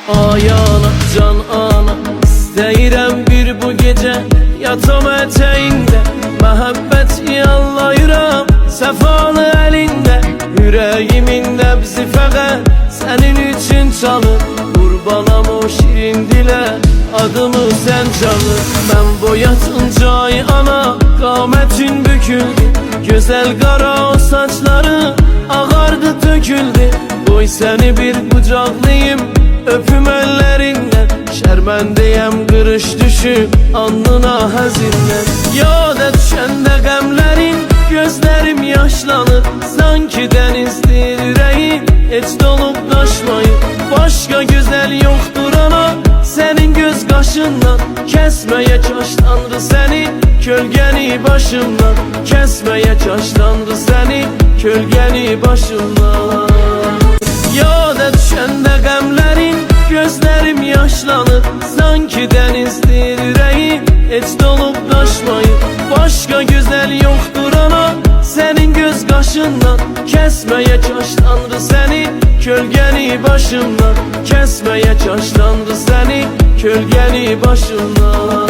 Ay ana, can ana, istəyirəm bir bu gecə yatam ətəyində, məhəbbət yallayıram səfalı əlində. Yüreğimin nəbzi fəqət sənin üçün çalır, qurbanam o şirin dilə adımı sən çalır. Mən boyatınca ay ana qamətin büküldü, gözəl qara o saçları ağardı töküldü. Qoy səni bir qucaqlayım öpüm əllərindən, şərməndəyəm qırış düşüb alnına həzinlə. Yada düşəndə qəmlərin gözlərim yaşlanır, sanki dənizdir ürəyin heç dolub daşmayır. Başqa gözəl yoxdur ana sənin göz qaşından, kəsməyə kaş Tanrı səni kölgəni başımdan, kəsməyə kaş Tanrı səni kölgəni başımdan. Yada düşəndə qəmlərin gözlərim yaşlanır, sanki dənizdir ürəyin heç dolub daşmayır. Başqa gözəl yoxdur ana sənin göz qaşından, kəsməyə kaş Tanrı səni kölgəni başımdan, kəsməyə kaş Tanrı səni kölgəni başımdan.